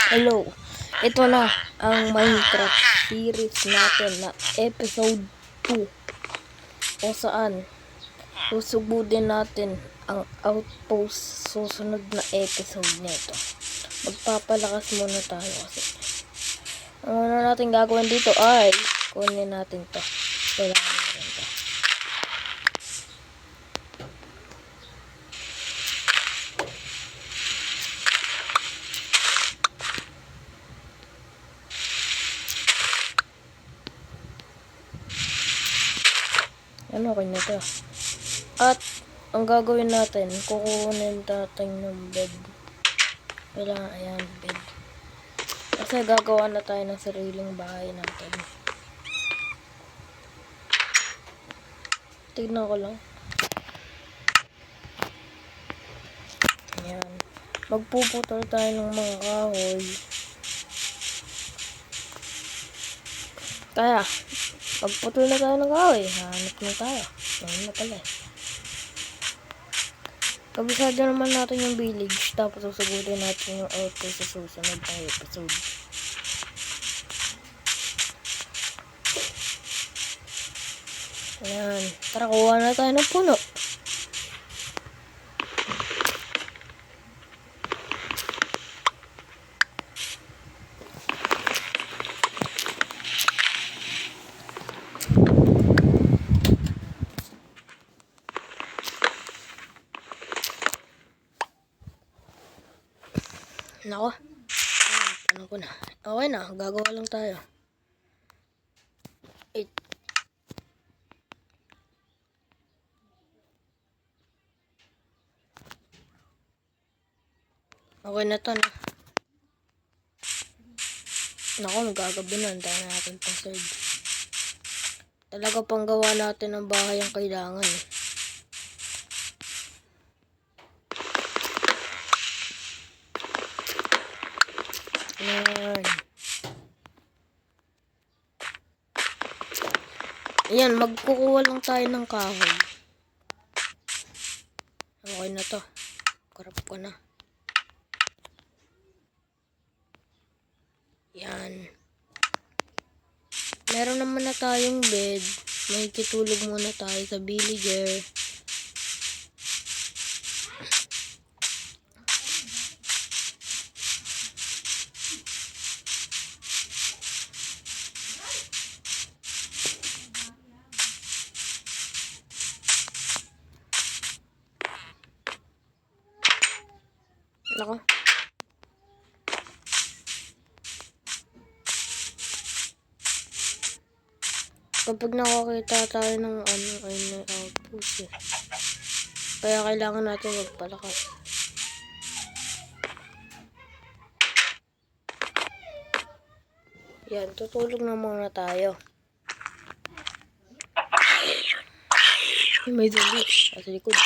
Hello, ito na ang Minecraft series natin na episode 2 kung saan susubudin natin ang outpost susunod na episode nito. Magpapalakas muna tayo kasi ang una natin gagawin dito ay kunin natin to. Kailangan natin to. Ano, okay na to. At ang gagawin natin, kukunin natin yung bed. Kailangan, ayan, bed. Kasi gagawa na tayo ng sariling bahay natin. Tignan ko lang. Ayan. Magpuputol tayo ng mga kahoy. Kaya, pagputol na tayo ng kahoy, hanap na tayo. Ayun na pala. Kabisado naman natin yung village, tapos susugutin natin yung outpost sa susunod na episode. Ayan. Tara, kuha na tayo ng puno. Nako. Ano ko na. Okay na. Gagawa lang tayo. Okay na to na. Nako, magagabi na. Antayin na natin pang third. Talaga pang gawa natin ng bahay ang kailangan eh. Ayan. Ayan, magkukuha lang tayo ng kahoy. Okay na to. Karap ko na. Yan. Meron naman na tayong bed. May kitulog muna tayo sa villager. Nako. Kapag nakakita tayo ng ano ay may outpost eh. Kaya kailangan natin magpalakas. Yan, tutulog na muna tayo. May zombie sa likod.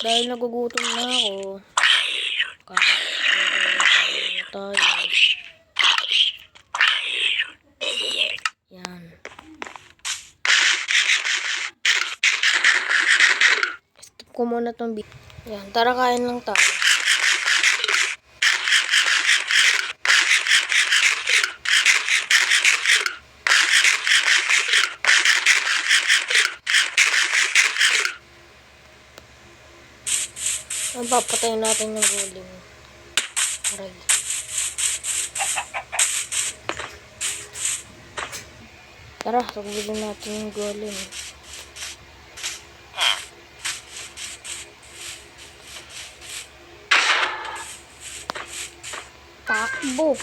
Dahil nagugutom na ako. Kaya tayo. Yan. Stop ko muna tong video. Yan, tara kain lang tayo. Ang papatayin natin yung golem. Aray. Tara, sagubilin natin yung golem. Takbo.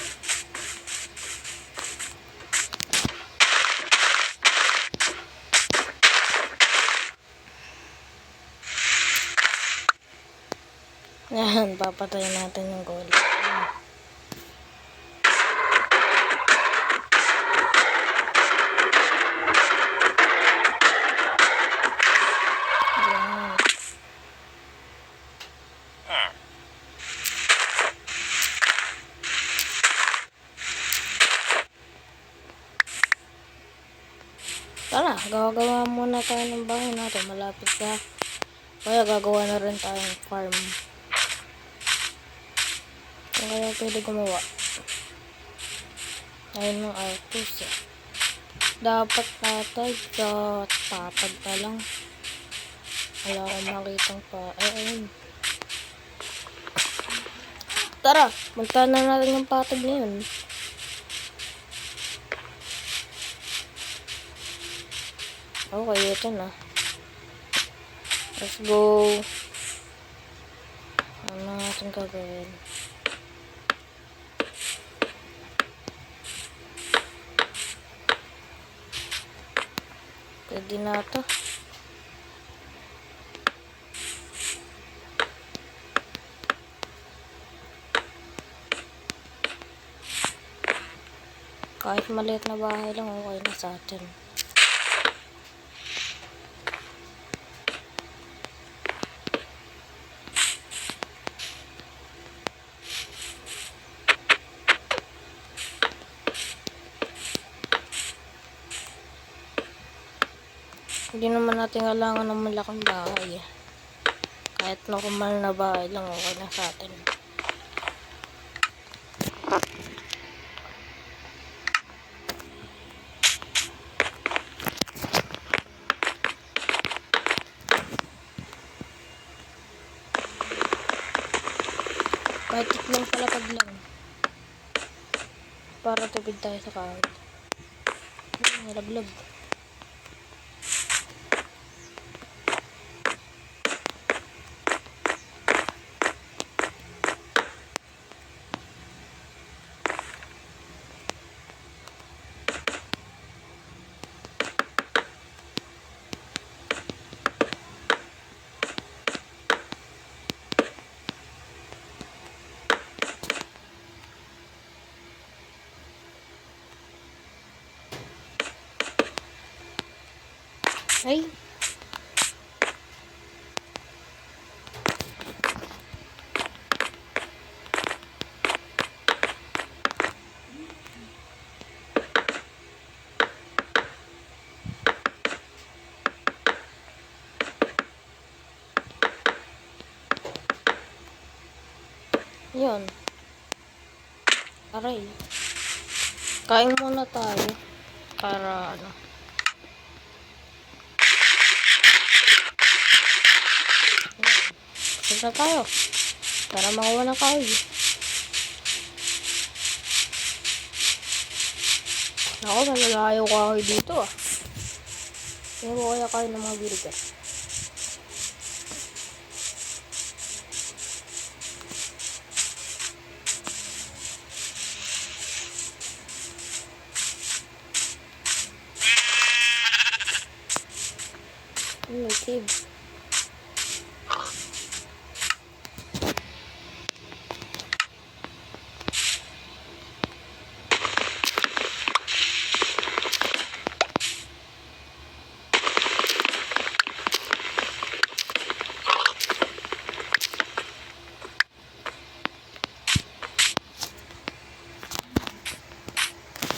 Yan, papatayin natin yung golem. Tara, gagawa muna tayo ng bahay natin. Malapit ka. Kaya gagawa na rin tayong farm. kaya pwede gumawa? Ayun ng artos eh. Dapat patag sa patag na lang. Wala akong makitang pa. Ay, ayun. Tara, punta na natin yung patag na yun. Okay, ito na. Let's go. Ano na natin gagawin? Pwede na ito. Kahit maliit na bahay lang, okay na sa atin. Hindi naman natin kailangan ng malaking bahay. Kahit normal na bahay lang, okay na sa atin. Kahit itlong palapag lang. Para tubig tayo sa kahoy. Nalaglag. Ay! Yun. Aray. Kain muna tayo. Para ano. Punta tayo. Para makuha ng kahoy. Ako, malalayo kahoy dito ah. Hindi mo kaya kayo ng mga biligas. May cave.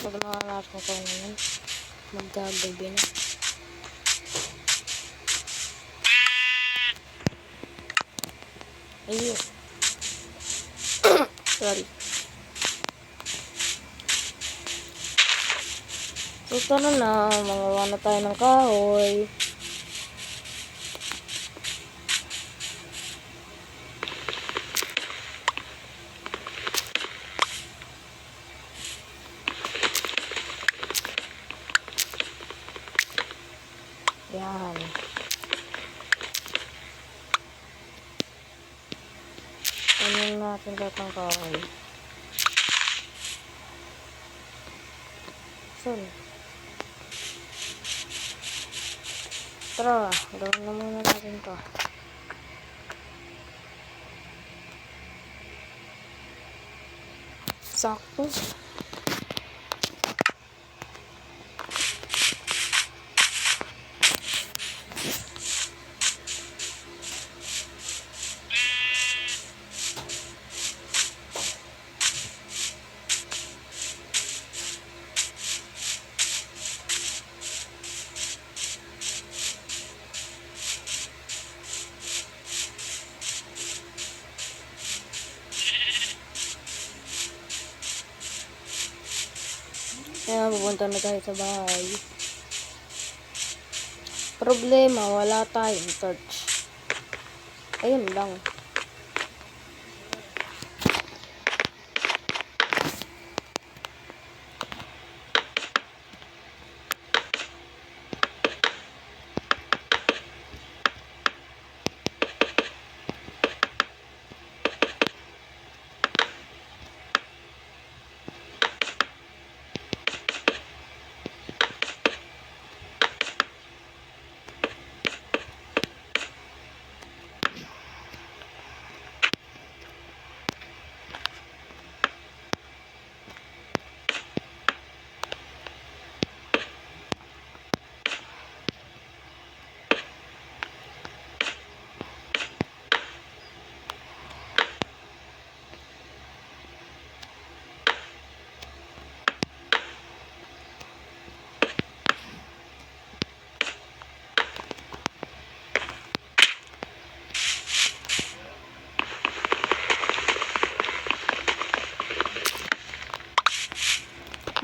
Pag nakakalas ko naman, magagabi na. Ayun. Sorry. So, tara na. Mangawa na tayo ng kahoy. Yan. Tanyan natin lahat ng kahoy. Son. Tara, gawin na muna natin to. Sakto. Kaya pupunta na tayo sa bahay. Problema, wala tayong torch. Ayun lang.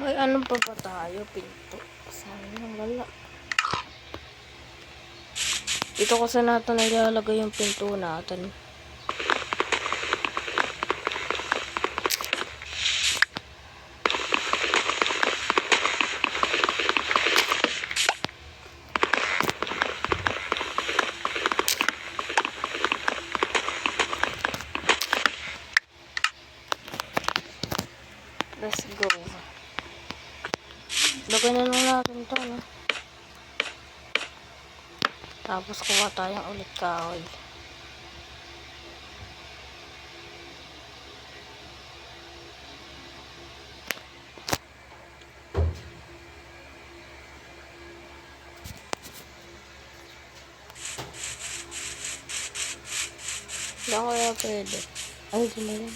May ano pa ba tayo? Pinto. Sayang, wala. Dito kasi natin ilalagay yung pinto natin. Let's go. Lagay na lang natin ito, no? Tapos kuha tayong ulit kahoy. Hindi ako kaya pwede. Ay, di na yan.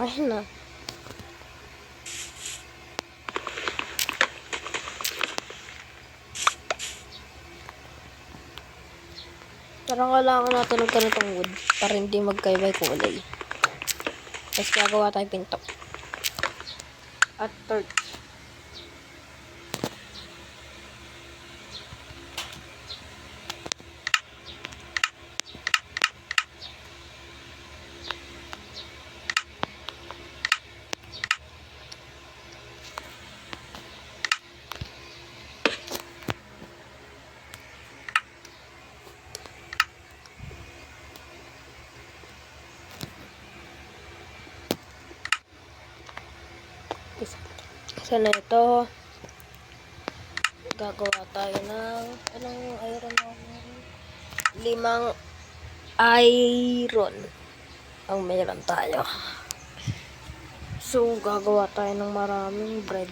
Ay na. Parang kailangan natin ng ganitong wood para hindi magkaibay kulay. Tapos gagawa tayong pinto. At torch. Isa na ito. Gagawa tayo ng anong iron na 5 iron ang meron tayo. So gagawa tayo ng maraming bread.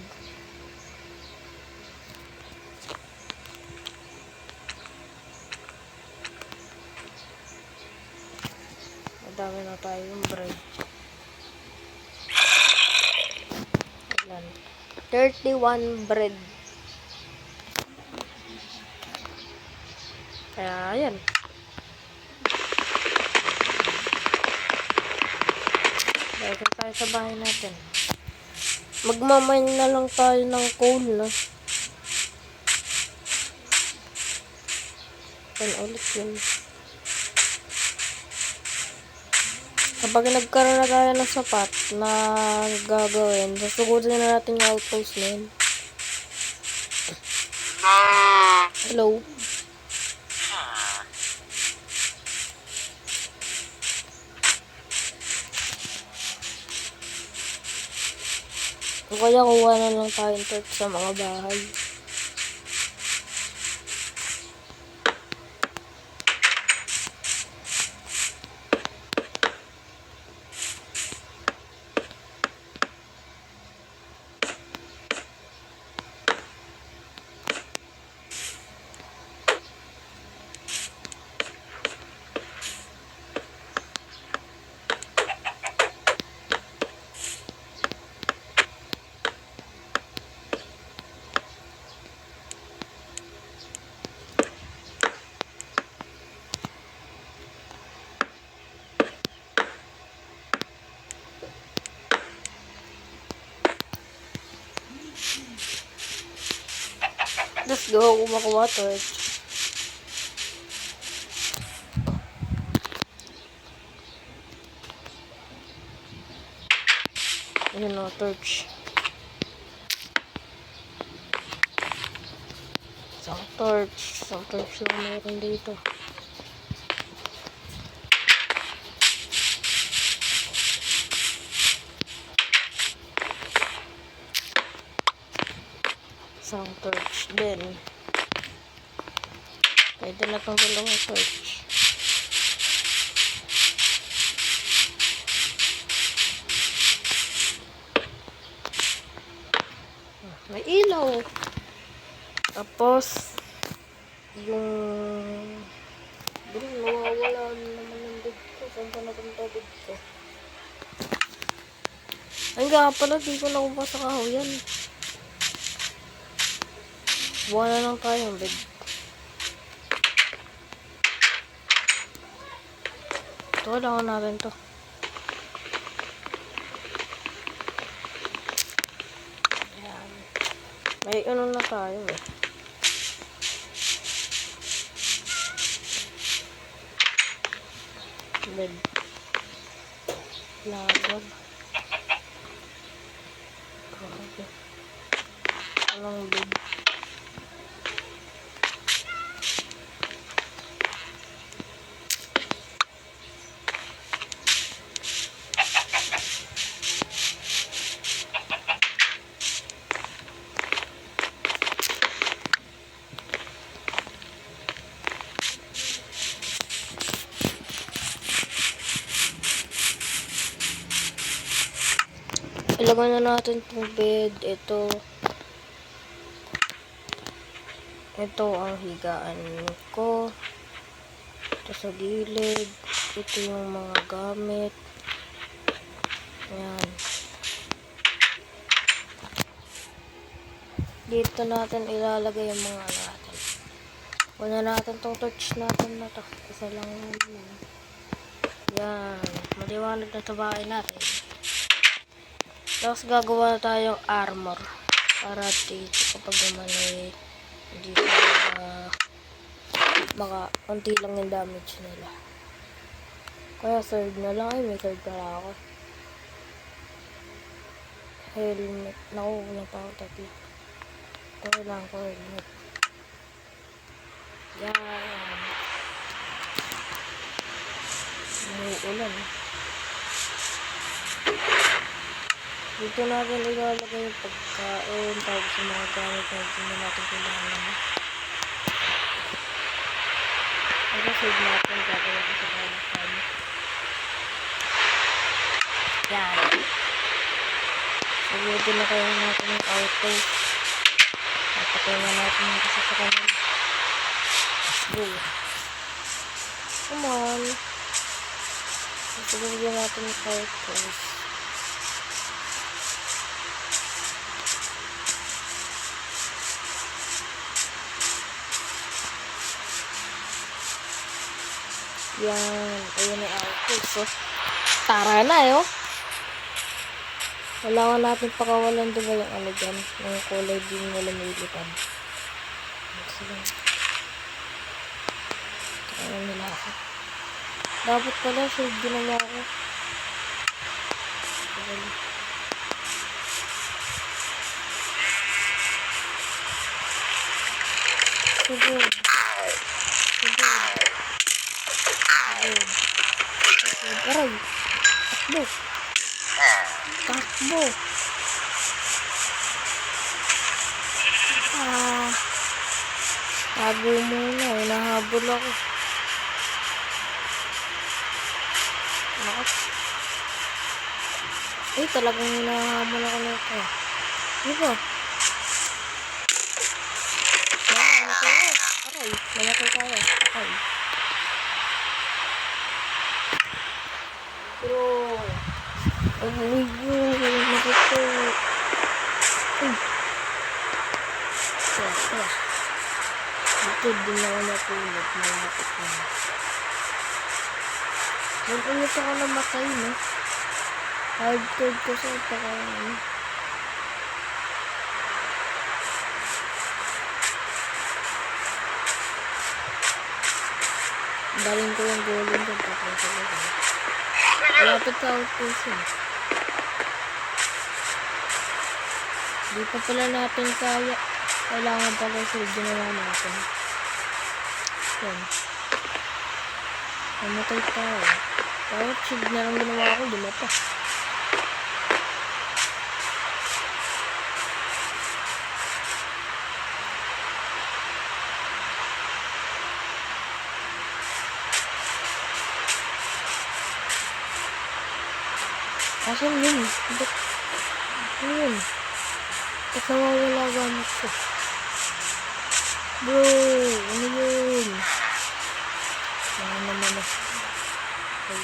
Madami na tayong bread. Ilan? 31 bread. Kaya ayan. Balik tayo sa bahay natin. Magmamine na lang tayo ng coal, no? Yan ulit yun. Kapag nagkaroon na tayo ng sapat na gagawin, susugutin na natin yung outpost na yun. Hello? O kaya kuha na lang tayong torch sa mga bahay. Let's go, kumakuha torch. Ayun o, torch. Isang torch lang meron dito. Isang torch din. Pwede na itong dalawang torch. May ilaw. Tapos, yung... nawawala naman yung bed ko. Saan pa napunta bed ko? Ay nga pala, di ko nakuha sa kahoyan. Buha na lang tayo ang bed. Ito, kailangan natin to. Ayan. May ano na tayo eh. Bed. Lagag. Grabe. Walang bed. Ilagay na natin itong bed. Ito ang higaan ko. Ito sa gilid. Ito yung mga gamit. Ayan. Dito natin ilalagay yung mga natin. Una natin tong torch natin na to. Isa lang naman. Yan. Maliwanag na ito bahay natin. Tapos gagawa tayong armor. Para dito kapag naman ay hindi konti lang yung damage nila. Kaya sword na lang. Ay, may sword pala ako. Helmet. Naku, pa ako tatlo. Ito lang ko helmet. Yan. Umuulan. Dito natin ilalagay yung pagkain. Tapos yung mga gamit na hindi na natin kailangan. Ito save natin. Gagawin ko sa kain. Yan. Sagutin na kaya natin yung outpost. Patapay na natin yung isa sa kanila. Let's go. Come on. Sagutin natin yung outpost. Yan. Ayun yung outpost. So, tara na eh, oh. Kailangan natin pakawalan diba yung ano dyan, yung kulay din na lumilipad. Sige. Kaya nila ako. Dapat pala, save din naman ako. Sige. Aray. Takbo. Takbo. Tago muna. Hinahabol ako. Bakit? Talagang hinahabol ako nito. Di ba? Namatay tayo. Okay. Bro. Oh my God. Nakit ko. Dito din ako natulog. Malapit na. Ulit ako namatay, no? Hardcore ko sa pagkain. Daling ko yung golden doon. Malapit sa outpost yun. Di pa pala natin kaya. Kailangan pala sila ginawa natin. Yan. Namatay tayo. Parang shield na lang ginawa ko. Di pa. Asan yun? Ayun. Ba't nawawala gamit ko? Bro, ano yun? Ano naman na. Okay.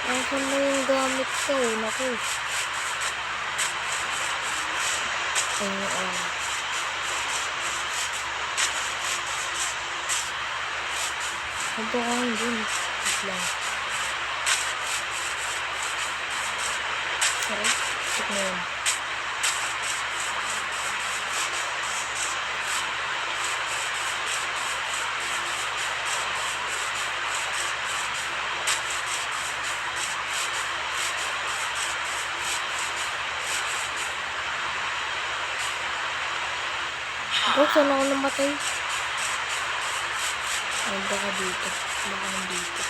Asan na yung gamit ko? Naku. Ito ka dun. Lang. Sorry. Check na yun. Saan ako namatay? Ay, baka dito. Baka nandito.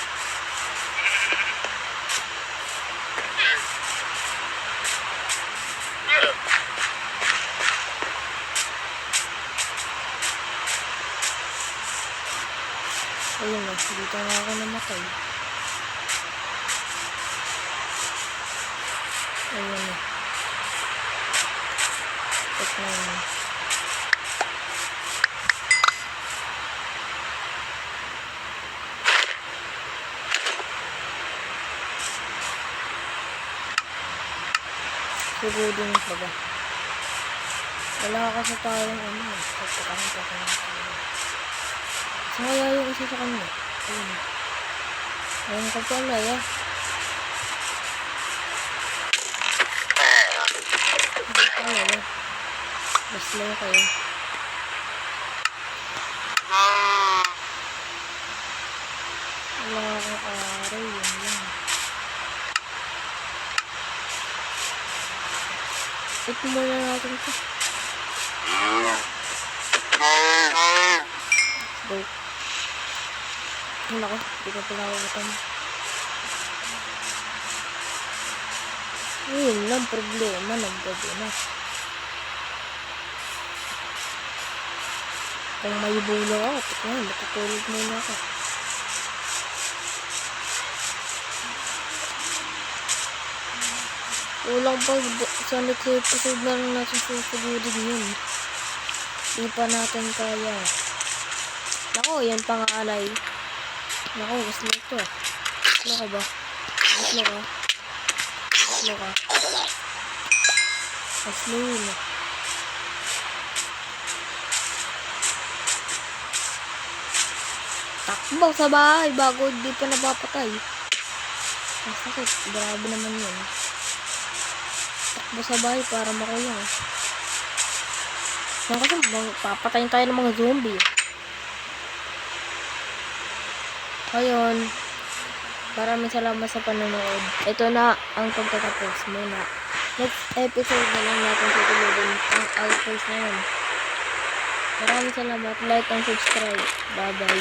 Ayun na, dito nga ako namatay. Ayun na. Check na yun. Siguro din pa ba? Wala kasi tayong ano eh. Pagkakain pa kanya tayo. So kaya yung isa sa kanya. Ayun. Ayun ka pala eh. Ayun pala eh. Basta lang kayo. Wala akong aray. Yun lang. Ito muna natin ito. Go. Ano ko? Di pa pala ako matang. Ayun lang problema. Naggabi na. Kung may bulo ako, matutulog muna ako. Ulang pa sa next episode na lang natin susugurin yun. Hindi pa natin kaya. Nako, yan pangalay. Nako, gusto mo ito. Gusto ka ba? Gusto ka? Gusto ka? Gusto yun. Takbo sa bahay bago di pa napapatay. Masakit. Grabe naman yun. Takbo sa bahay para makulong. Kasi papatayin tayo ng mga zombie. Ayun. Maraming salamat sa panonood. Ito na ang pagtatapos muna. Next episode na lang natin tutulogin ang outpost na yun. Maraming salamat. Like and subscribe. Bye bye.